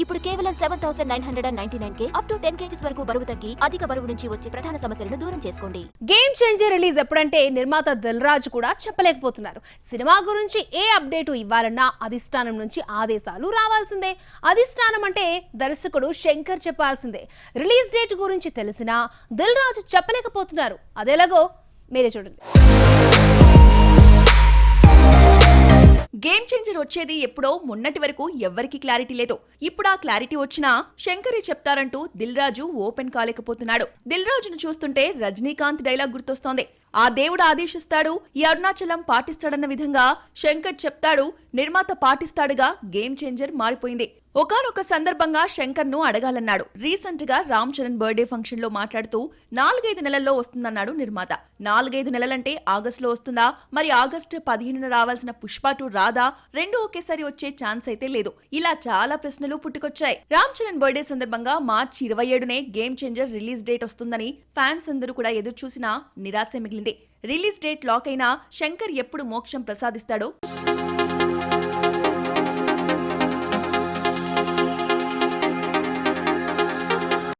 ఇప్పుడు కేవలం 7999K up to 10 kgs వరకు బరువు తగ్గి అధిక బరువు నుంచి వచ్చే ప్రధాన సమస్యలను దూరం చేసుకోండి. గేమ్ చేంజర్ రిలీజ్ ఎప్పుడంటే నిర్మాత దిల్ రాజు కూడా చెప్పలేకపోతున్నారు. సినిమా గురించి ఏ అప్డేటు ఇవ్వాలన్నా అధిష్టానం నుంచి ఆదేశాలు రావాల్సిందే. అధిష్టానం అంటే దర్శకుడు శంకర్ చెప్పాల్సిందే. రిలీజ్ డేట్ గురించి తెలిసినా దిల్ రాజు చెప్పలేకపోతున్నారు. అదేలాగో మీరే చూడండి. గేమ్ చేంజర్ వచ్చేది ఎప్పుడో మొన్నటి వరకు ఎవ్వరికి క్లారిటీ లేదు. ఇప్పుడు ఆ క్లారిటీ వచ్చినా శంకరే చెప్తారంటూ దిల్ రాజు ఓపెన్ కాలేకపోతున్నాడు. దిల్ రాజును చూస్తుంటే రజనీకాంత్ డైలాగ్ గుర్తొస్తోంది. ఆ దేవుడు ఆదేశిస్తాడు, ఈ అరుణాచలం పాటిస్తాడన్న విధంగా శంకర్ చెప్తాడు, నిర్మాత పాటిస్తాడుగా గేమ్ చేంజర్ మారిపోయింది. ఒకానొక సందర్భంగా శంకర్ ను అడగాలన్నాడు. రీసెంట్ గా రామ్ చరణ్ బర్త్డే ఫంక్షన్ లో మాట్లాడుతూ 4-5 నెలల్లో వస్తుందన్నాడు నిర్మాత. 4-5 నెలలంటే ఆగస్టులో వస్తుందా? మరి ఆగస్టు 15న రావాల్సిన పుష్ప 2 రాదా? రెండు ఒకేసారి వచ్చే ఛాన్స్ అయితే లేదు. ఇలా చాలా ప్రశ్నలు పుట్టుకొచ్చాయి. రామ్ చరణ్ బర్త్డే సందర్భంగా మార్చి 27నే గేమ్ చేంజర్ రిలీజ్ డేట్ వస్తుందని ఫ్యాన్స్ అందరూ కూడా ఎదురు చూసినా నిరాశే మిగిలింది. రిలీజ్ డేట్ లాక్ అయినా శంకర్ ఎప్పుడు మోక్షం ప్రసాదిస్తాడో